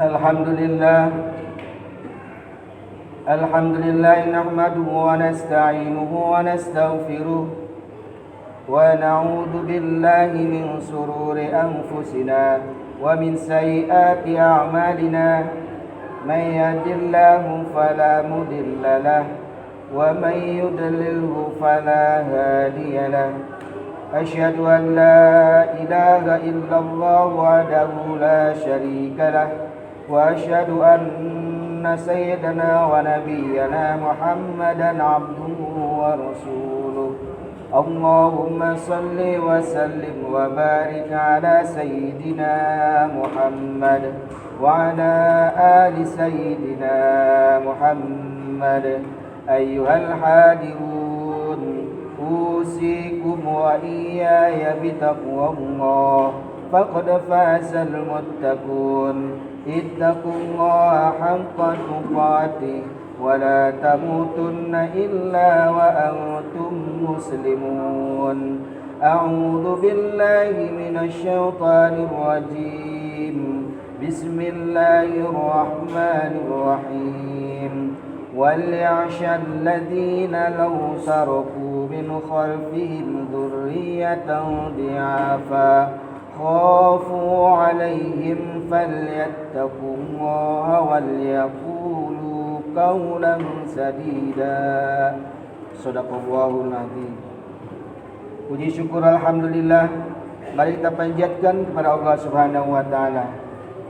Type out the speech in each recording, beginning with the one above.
Alhamdulillah nahmaduhu wa nasta'inuhu wa nastaghfiruh wa na'udzu billahi min shururi anfusina wa min sayyiati a'malina may yahdihillahu fala mudilla lahu wa may yudlilhu fala hadiya lahu asyhadu an la ilaha illallah wahdahu la syarika lahu wa asyhadu anna sayyidana wa nabiyyana Muhammadan abduhu wa rasuluh. Allahumma salli wa sallim wa barik ala sayyidina Muhammad wa ala ali sayyidina Muhammad. Ayyuhal hadirun, usikum wa iyaya bitaqwallah, faqad fazal muttaqun. Ittaqullaha haqqa tuqatih wa la tamutunna illa wa antum muslimun. A'udzu billahi minasy syaithanir rajim. Bismillahirrahmanirrahim. وَلْيَخْشَ الَّذِينَ لَوْ تَرَكُوا مِنْ خَلْفِهِمْ ذُرِّيَّةً ضِعَافًا خَافُوا عَلَيْهِمْ فَلْيَتَّقُوا اللَّهَ وَلْيَقُولُوا قَوْلًا سَدِيدًا. Shadaqallahul Azim. Puji syukur alhamdulillah, mari kita panjatkan kepada Allah Subhanahu wa taala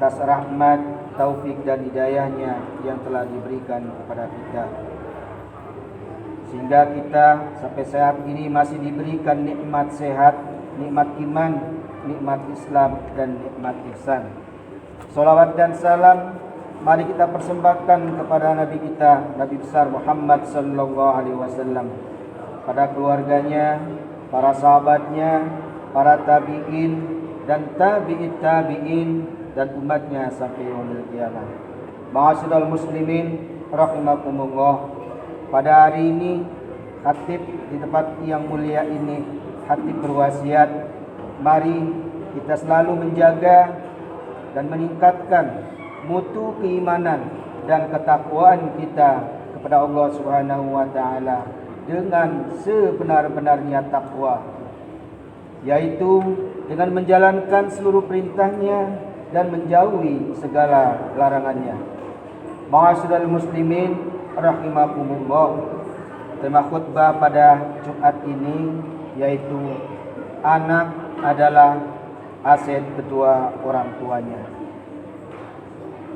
atas rahmat, taufik dan hidayahnya yang telah diberikan kepada kita, sehingga kita sampai saat ini masih diberikan nikmat sehat, nikmat iman, nikmat Islam dan nikmat ihsan. Salawat dan salam mari kita persembahkan kepada Nabi kita, Nabi besar Muhammad sallallahu alaihi wasallam, pada keluarganya, para sahabatnya, para tabi'in dan tabi'it tabi'in dan umatnya sampai yaumil qiyamah. Ma'asyiral muslimin rahimakumullah. Pada hari ini khatib di tempat yang mulia ini, khatib berwasiat, mari kita selalu menjaga dan meningkatkan mutu keimanan dan ketakwaan kita kepada Allah Subhanahu wa taala dengan sebenar-benarnya takwa, yaitu dengan menjalankan seluruh perintahnya dan menjauhi segala larangannya. Ma'asyiral muslimin rahimakumullah. Tema khutbah pada Jumat ini yaitu anak adalah aset kedua orang tuanya.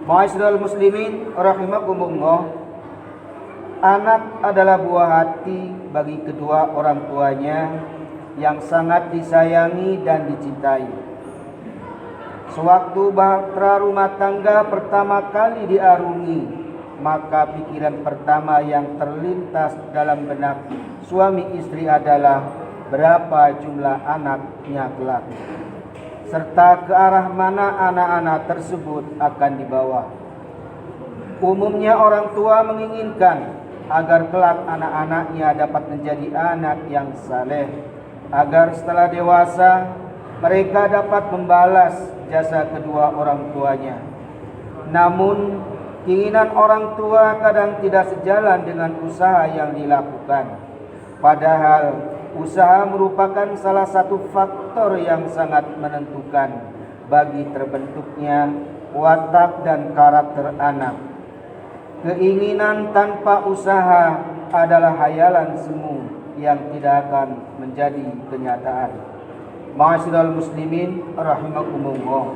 Ma'asyiral muslimin rahimakumullah. Anak adalah buah hati bagi kedua orang tuanya yang sangat disayangi dan dicintai. Sewaktu bahtera rumah tangga pertama kali diarungi, maka pikiran pertama yang terlintas dalam benak suami istri adalah berapa jumlah anaknya kelak, serta ke arah mana anak-anak tersebut akan dibawa. Umumnya orang tua menginginkan agar kelak anak-anaknya dapat menjadi anak yang saleh, agar setelah dewasa mereka dapat membalas jasa kedua orang tuanya. Namun keinginan orang tua kadang tidak sejalan dengan usaha yang dilakukan. Padahal usaha merupakan salah satu faktor yang sangat menentukan bagi terbentuknya watak dan karakter anak. Keinginan tanpa usaha adalah hayalan semu yang tidak akan menjadi kenyataan. Ma'asyiral muslimin rahimakumullah.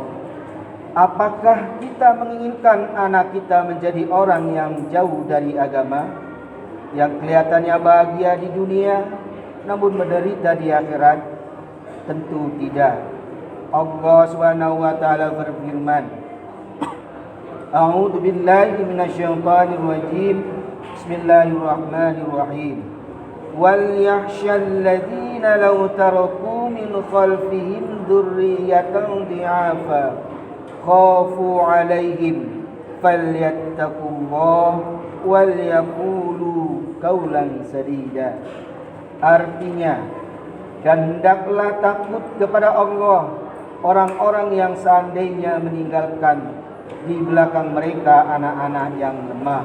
Apakah kita menginginkan anak kita menjadi orang yang jauh dari agama, yang kelihatannya bahagia di dunia namun menderita di akhirat? Tentu tidak. Allah Subhanahu wa taala berfirman, A'udzu billahi minasyaitonir rajim. Bismillahirrahmanirrahim. وَلْيَخْشَ الَّذِينَ لَوْ تَرَكُوا مِنْ خَلْفِهِمْ ذُرِّيَّةً ضِعَافًا خَافُوا عَلَيْهِمْ فَلْيَتَّقُوا اللَّهَ وَلْيَقُولُوا قَوْلًا سَدِيدًا. Artinya, dan hendaklah takut kepada Allah orang-orang yang seandainya meninggalkan di belakang mereka anak-anak yang lemah,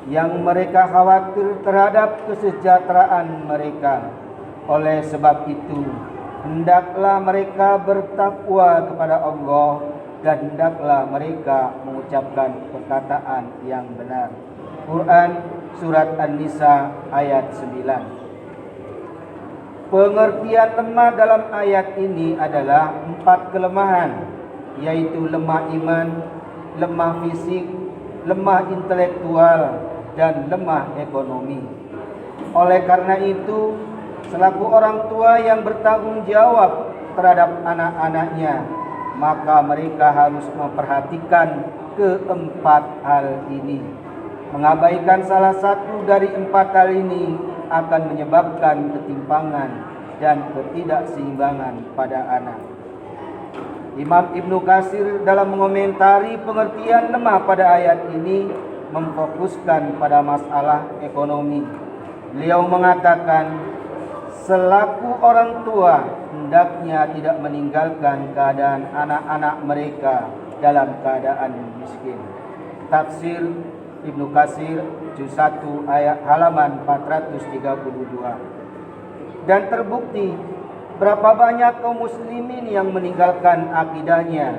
yang mereka khawatir terhadap kesejahteraan mereka. Oleh sebab itu, hendaklah mereka bertakwa kepada Allah dan hendaklah mereka mengucapkan perkataan yang benar. Quran Surat An-Nisa ayat 9. Pengertian lemah dalam ayat ini adalah 4 kelemahan, yaitu lemah iman, lemah fisik, lemah intelektual, dan lemah ekonomi. Oleh karena itu, selaku orang tua yang bertanggung jawab terhadap anak-anaknya, maka mereka harus memperhatikan keempat hal ini. Mengabaikan salah satu dari 4 hal ini akan menyebabkan ketimpangan dan ketidakseimbangan pada anak. Imam Ibnu Katsir dalam mengomentari pengertian lemah pada ayat ini memfokuskan pada masalah ekonomi. Beliau mengatakan, selaku orang tua hendaknya tidak meninggalkan keadaan anak-anak mereka dalam keadaan miskin. Tafsir Ibnu Katsir juz 1 ayat halaman 432. Dan terbukti berapa banyak kaum muslimin yang meninggalkan akidahnya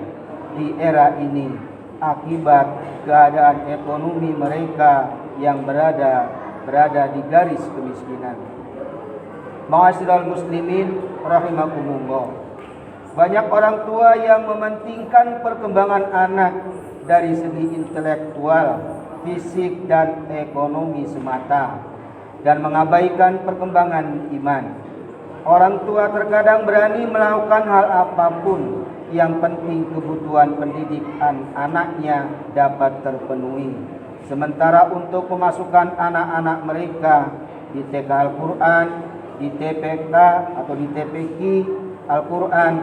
di era ini akibat keadaan ekonomi mereka yang berada di garis kemiskinan. Ma'asyiral muslimin rahimakumullah. Banyak orang tua yang mementingkan perkembangan anak dari segi intelektual, fisik, dan ekonomi semata dan mengabaikan perkembangan iman. Orang tua terkadang berani melakukan hal apapun yang penting kebutuhan pendidikan anaknya dapat terpenuhi. Sementara untuk memasukkan anak-anak mereka di TK Al-Quran, di TPK atau di TPQ Al-Quran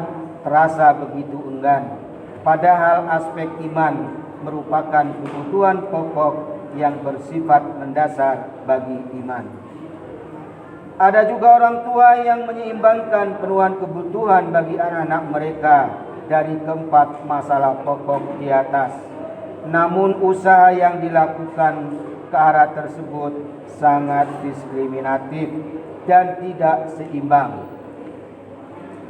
terasa begitu enggan. Padahal aspek iman merupakan kebutuhan pokok yang bersifat mendasar bagi iman. Ada juga orang tua yang menyeimbangkan penuhan kebutuhan bagi anak-anak mereka dari keempat masalah pokok di atas. Namun usaha yang dilakukan ke arah tersebut sangat diskriminatif dan tidak seimbang.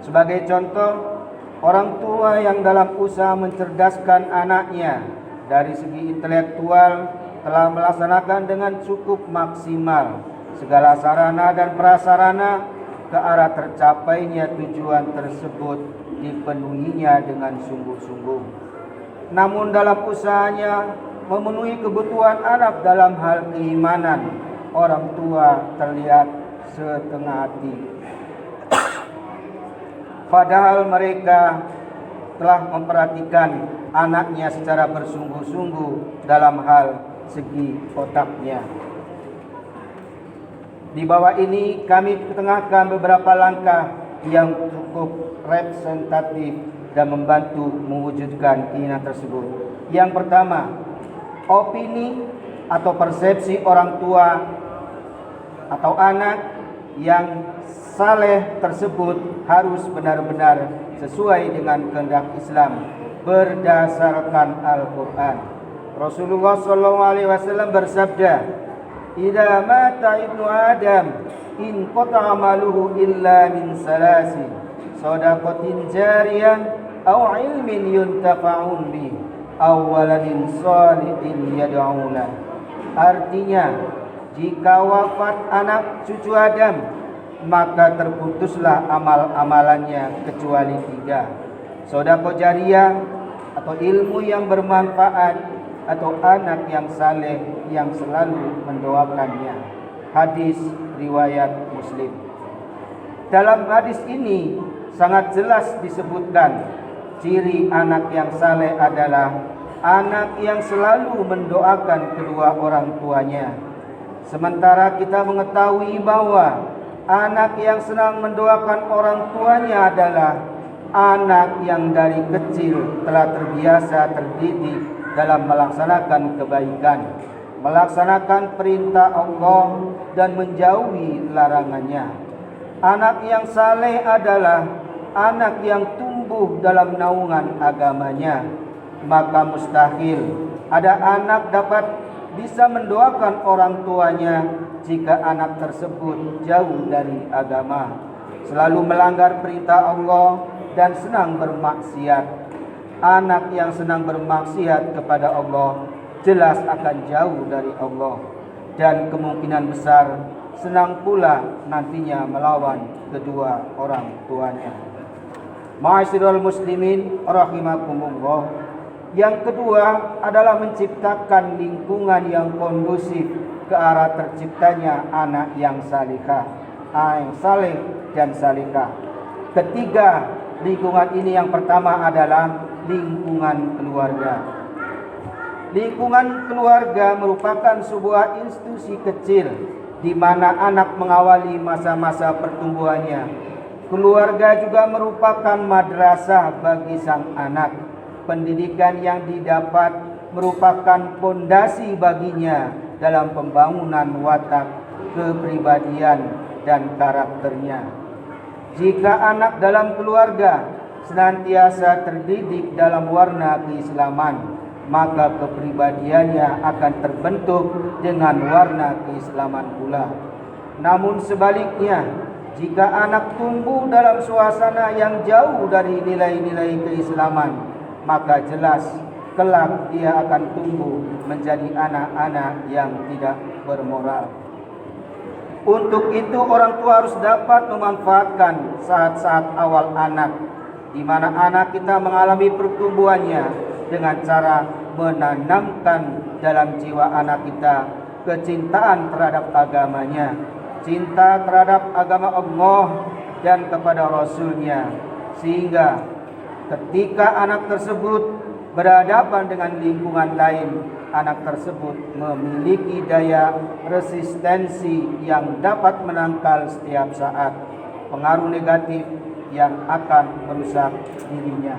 Sebagai contoh, orang tua yang dalam usaha mencerdaskan anaknya dari segi intelektual telah melaksanakan dengan cukup maksimal segala sarana dan prasarana ke arah tercapainya tujuan tersebut dipenuhinya dengan sungguh-sungguh. Namun dalam usahanya memenuhi kebutuhan anak dalam hal keimanan, orang tua terlihat setengah hati. Padahal mereka telah memperhatikan anaknya secara bersungguh-sungguh dalam hal segi otaknya. Di bawah ini kami ketengahkan beberapa langkah yang cukup representatif dan membantu mewujudkan keinginan tersebut. Yang pertama, opini atau persepsi orang tua atau anak yang saleh tersebut harus benar-benar sesuai dengan kehendak Islam berdasarkan Al-Quran. Rasulullah SAW bersabda, "Idza mata ibnu Adam in qata'a amaluhu illa min salasin, shadaqatin jariyah aw ilmin yuntafa'un bi, aw waladin shalihin yad'u lah." Artinya, jika wafat anak cucu Adam, maka terputuslah amal-amalannya kecuali 3. Sedekah jariyah atau ilmu yang bermanfaat, atau anak yang saleh yang selalu mendoakannya. Hadis riwayat Muslim. Dalam hadis ini sangat jelas disebutkan ciri anak yang saleh adalah anak yang selalu mendoakan kedua orang tuanya. Sementara kita mengetahui bahwa anak yang senang mendoakan orang tuanya adalah anak yang dari kecil telah terbiasa terdidik dalam melaksanakan kebaikan, melaksanakan perintah Allah dan menjauhi larangannya. Anak yang saleh adalah anak yang tumbuh dalam naungan agamanya, maka mustahil ada anak dapat bisa mendoakan orang tuanya jika anak tersebut jauh dari agama, selalu melanggar perintah Allah dan senang bermaksiat. Anak yang senang bermaksiat kepada Allah jelas akan jauh dari Allah, dan kemungkinan besar senang pula nantinya melawan kedua orang tuanya. Ma'asyiral muslimin rahimakumullah. Yang kedua adalah menciptakan lingkungan yang kondusif ke arah terciptanya anak yang salihah, yang saleh dan salihah. Ketiga, lingkungan ini yang pertama adalah lingkungan keluarga. Lingkungan keluarga merupakan sebuah institusi kecil di mana anak mengawali masa-masa pertumbuhannya. Keluarga juga merupakan madrasah bagi sang anak. Pendidikan yang didapat merupakan fondasi baginya dalam pembangunan watak, kepribadian, dan karakternya. Jika anak dalam keluarga senantiasa terdidik dalam warna keislaman, maka kepribadiannya akan terbentuk dengan warna keislaman pula. Namun sebaliknya, jika anak tumbuh dalam suasana yang jauh dari nilai-nilai keislaman, maka jelas kelak dia akan tumbuh menjadi anak-anak yang tidak bermoral. Untuk itu orang tua harus dapat memanfaatkan saat-saat awal anak, di mana anak kita mengalami pertumbuhannya, dengan cara menanamkan dalam jiwa anak kita kecintaan terhadap agamanya, cinta terhadap agama Allah dan kepada Rasulnya, sehingga ketika anak tersebut berhadapan dengan lingkungan lain, anak tersebut memiliki daya resistensi yang dapat menangkal setiap saat pengaruh negatif yang akan merusak dirinya.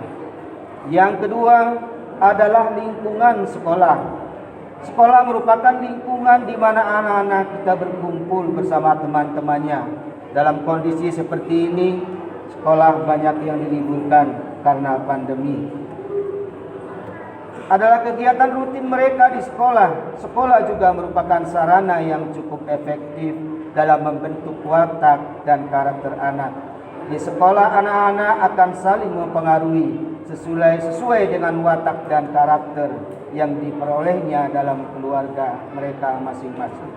Yang kedua adalah lingkungan sekolah. Sekolah merupakan lingkungan di mana anak-anak kita berkumpul bersama teman-temannya. Dalam kondisi seperti ini, sekolah banyak yang diliburkan karena pandemi. Adalah kegiatan rutin mereka di sekolah. Sekolah juga merupakan sarana yang cukup efektif dalam membentuk watak dan karakter anak. Di sekolah anak-anak akan saling mempengaruhi sesuai dengan watak dan karakter yang diperolehnya dalam keluarga mereka masing-masing.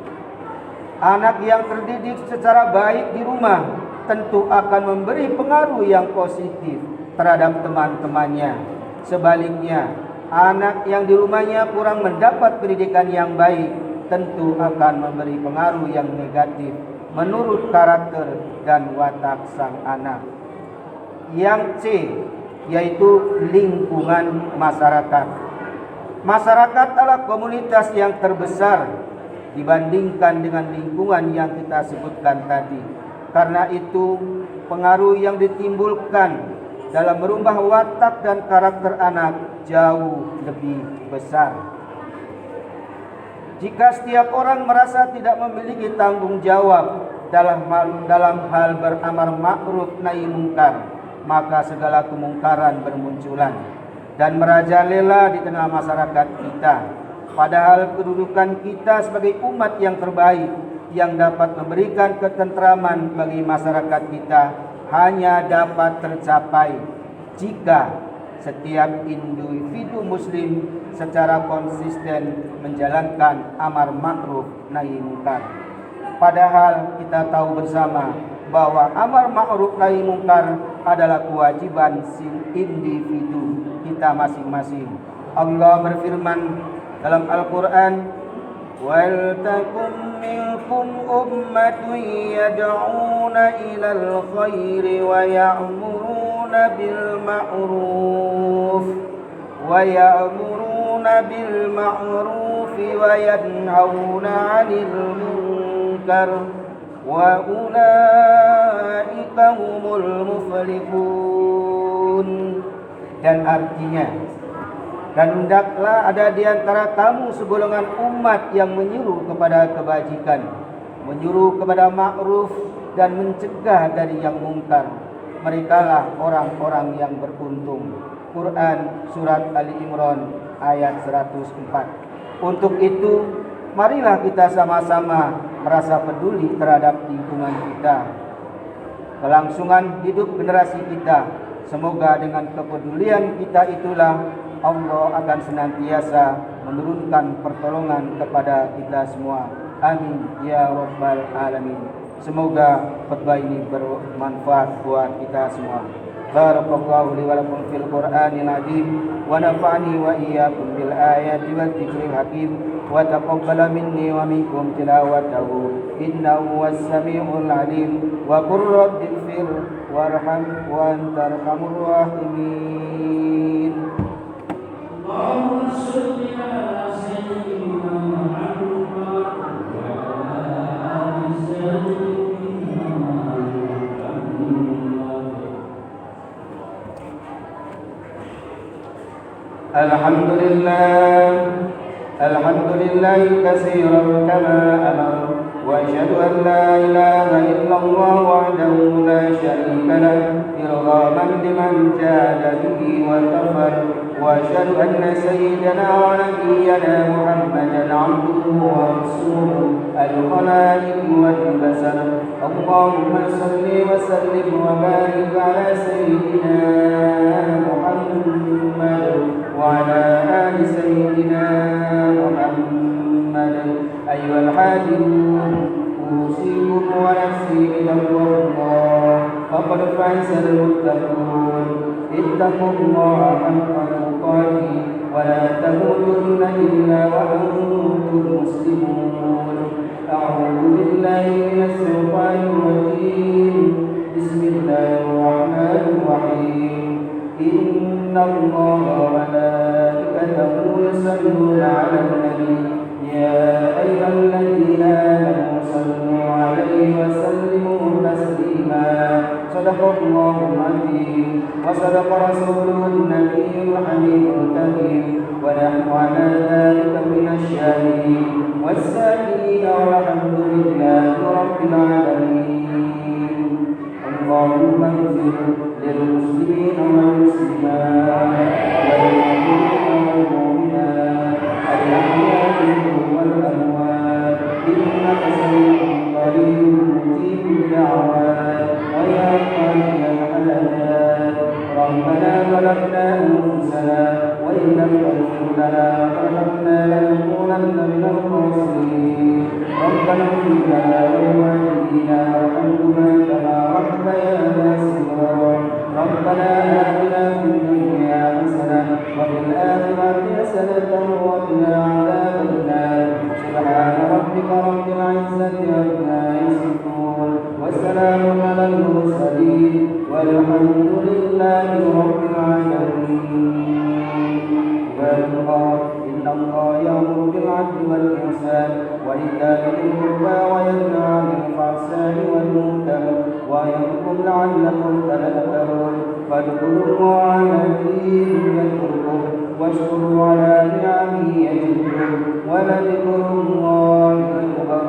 Anak yang terdidik secara baik di rumah tentu akan memberi pengaruh yang positif terhadap teman-temannya. Sebaliknya, anak yang di rumahnya kurang mendapat pendidikan yang baik tentu akan memberi pengaruh yang negatif menurut karakter dan watak sang anak. Yang C, yaitu lingkungan masyarakat. Masyarakat adalah komunitas yang terbesar dibandingkan dengan lingkungan yang kita sebutkan tadi. Karena itu, pengaruh yang ditimbulkan dalam merubah watak dan karakter anak jauh lebih besar. Jika setiap orang merasa tidak memiliki tanggung jawab dalam hal beramar ma'ruf nahi munkar, maka segala kemungkaran bermunculan dan merajalela di tengah masyarakat kita. Padahal kedudukan kita sebagai umat yang terbaik yang dapat memberikan ketentraman bagi masyarakat kita hanya dapat tercapai jika setiap individu muslim secara konsisten menjalankan amar ma'ruf nahi munkar. Padahal kita tahu bersama bahwa amar ma'ruf nahi munkar adalah kewajiban individu kita masing-masing. Allah berfirman dalam Al-Quran, وَلْتَكُنْ مِنْكُمْ أُمَّةٌ يَدْعُونَ إِلَى الْخَيْرِ وَيَأْمُرُونَ بِالْمَعْرُوفِ وَيَنْهَوْنَ عَنِ الْمُنْكَرِ وَأُولَئِكَ هُمُ الْمُفْلِحُونَ. Dan artinya, dan hendaklah ada di antara kamu segolongan umat yang menyuruh kepada kebajikan, menyuruh kepada ma'ruf dan mencegah dari yang mungkar. Merekalah orang-orang yang beruntung. Quran surat Ali Imran ayat 104. Untuk itu, marilah kita sama-sama merasa peduli terhadap lingkungan kita, kelangsungan hidup generasi kita. Semoga dengan kepedulian kita itulah Allah akan senantiasa menurunkan pertolongan kepada kita semua. Amin ya rabbal alamin. Semoga khutbah ini bermanfaat buat kita semua. Barakallahu li wa lakum fil Qur'anil azim wa nafa'ani wa iyyakum bil ayati wat dzikril hakim wa taqabbala minni wa minkum tilawatahu innahu was samiul alim wa qur rabbighfir warham wa antal arhamur rahimin. Allahumma shalli ala sayyidina Muhammad wa ala ali sayyidina Alhamdulillah katsiran kama amar wa asyhadu an la ilaha illallah wahdahu la syarika lahu irghaman liman jada bihi wa kafar wa asyhadu anna sayyidana wa nabiyyana Muhammadan abduhu wa rasuluhu al-khalaiq wal basar. Allahumma salli wa sallim wa barik ala sayyidina Muhammad وعلى آل سيدنا محمد. أيها الحاضرون أوصيكم ونفسي بتقوى الله فقد فاز المتقون. اتقوا الله حق تقاته ولا تموتن إلا وأنتم مسلمون. أعوذ بالله من الشيطان الرجيم. بسم الله الرحمن الرحيم. إن الله وملائكته يصلون على النبي يا أيها الذين آمنوا صلوا عليه وسلموا تسليما. صدق الله العظيم وصدق رسوله النبي الحبيب الكريم ونحن على ذلك من الشاهدين والساكنين والحمد لله رب العالمين. اللهم اغفر للمسلمين والمسلمات والمؤمنين والمؤمنات الأحياء منهم والأموات إنك سميع قريب مجيب الدعوات ويا قاضي الحاجات. ربنا ظلمنا أنفسنا وإن لم تغفر لنا وترحمنا لنكونن من الخاسرين. ربنا اغفر لنا ولوالدينا وارحمهما كما ربيانا صغارا. ربنا آتنا في الدنيا حسنة وفي الآخرة حسنة وقنا عذاب النار. سبحان ربك رب العزة عما يصفون وسلام على المرسلين والحمد لله رب العالمين. عباد الله إن الله يأمر بالعدل والإحسان وإيتاء ذي القربى وينهى عن الفحشاء والمنكر ويعظكم لعلكم تذكرون. فاذكروا الله على ذكره يذكركم واشكروا على نعمه يزدكم ولذكر الله أكبر.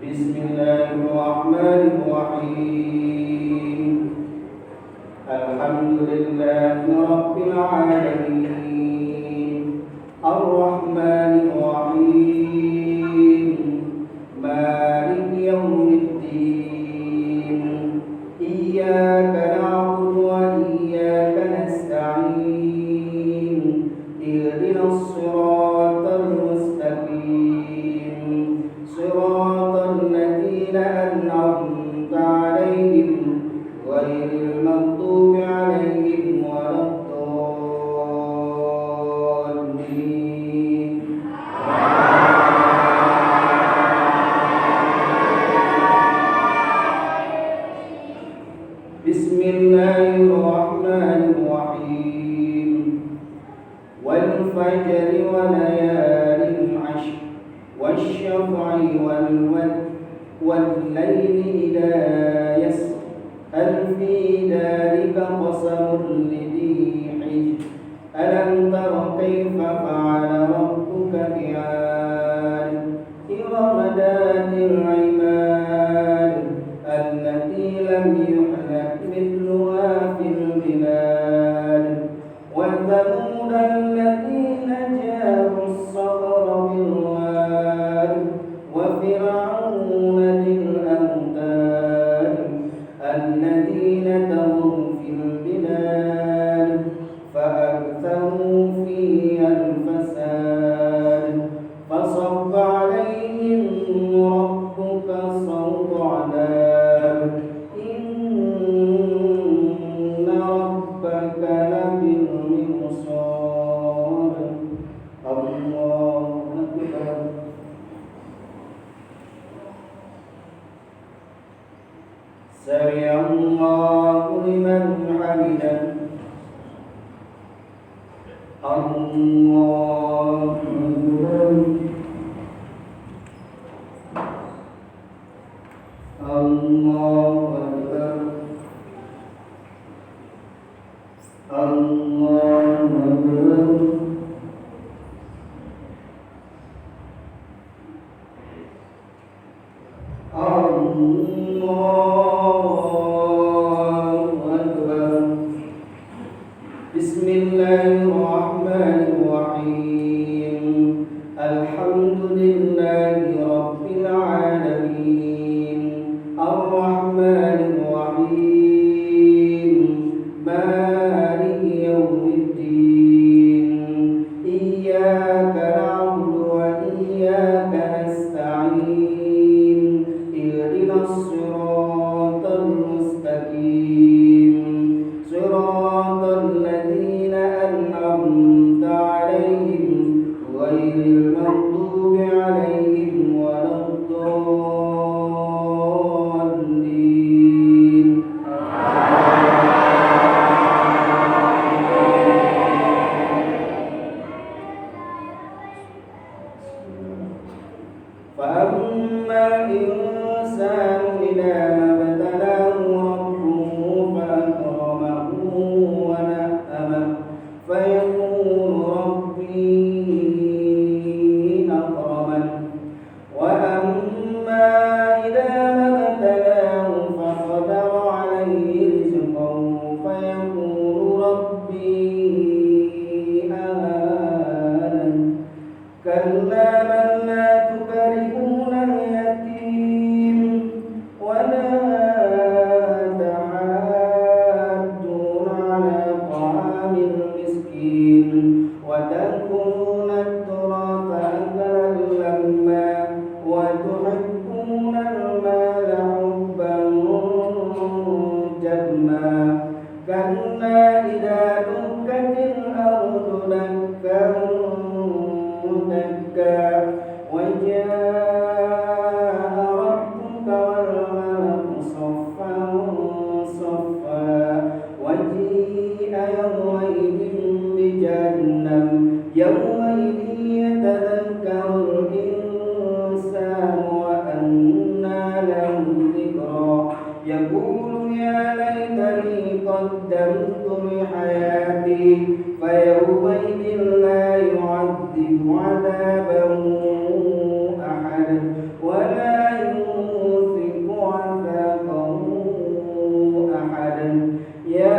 Bismillahirrahmanirrahim. Alhamdulillahi rabbil alamin. Ar-Rahmanir Rahim. Malik إياك نعبد وإياك نستعين اهدنا الصراط المستقيم صراط الذين أنعمت عليهم غير المغضوب عليهم ولا الضالين. بسم الله الرحمن الرحيم والفجر وليال عشر والشفع والوتر والليل إذا يسر هل في ذلك قسم لذي حجر ألم تر كيف فعل ربك بعاد إرم ذات العماد التي لم يخلق مثلها في البلاد وثمود الذين جابوا الصخر بالواد وفرعون ذي الأوتاد الذين طغوا في البلاد فأكثروا فيها الفساد فصب عليهم ربك صوت عذاب إن ربك لبالمرصاد. الله أكبر. سمع الله لمن حمده. الله أكبر. الله أكبر. الله أكبر. بسم الله الرحمن الرحيم الحمد لله رب العالمين الرحمن الرحيم مالك يوم الدين إياك نعبد وإياك نستعين اهدنا الصراط المستقيم صراط الذين أنعمت عليهم غير المغضوب عليهم ولا الضالين. فأما الإنسان إذا ما ابتلاه ربه فأكرمه ونعمه فيقول ربي أكرمن وأما إذا ما ابتلاه فقدر عليه رزقه فيقول ربي أهانن كلا بل لا تكرمون اليتيم ولا تحاضون على طعام المسكين وتأكلون التراث أكلا لما وتحبون المال حبا جما كلا إذا دكت الأرض دكا دكا وجاء ربك والملك صفا صفا وجيء يومئذ بجهنم يومئذ يتذكر الإنسان وأنى له الذكرى يقول يا ليتني قدمت لحياتي فيومئذ لا يعذب عذابه أحد ولا يوثق وثاقه أحد يا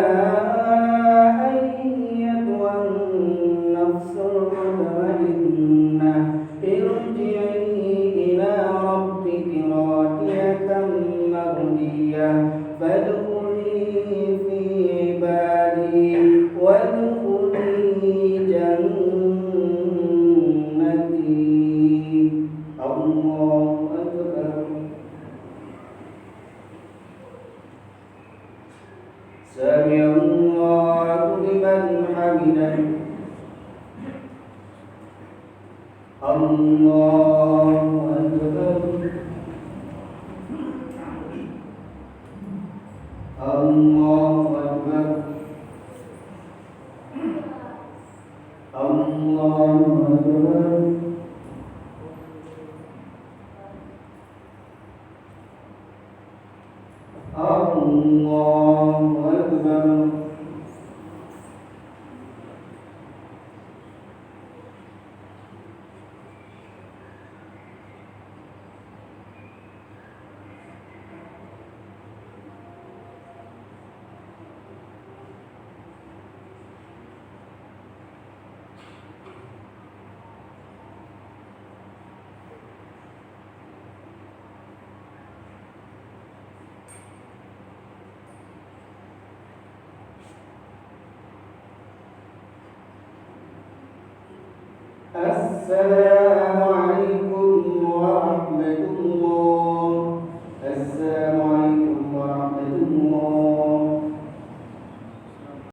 أيتها النفس المطمئنة ارجعي إلى ربك راضية مرضية فادخلي سمع الله لمن حمده الله أكبر الله أكبر الله أكبر الله أكبر السلام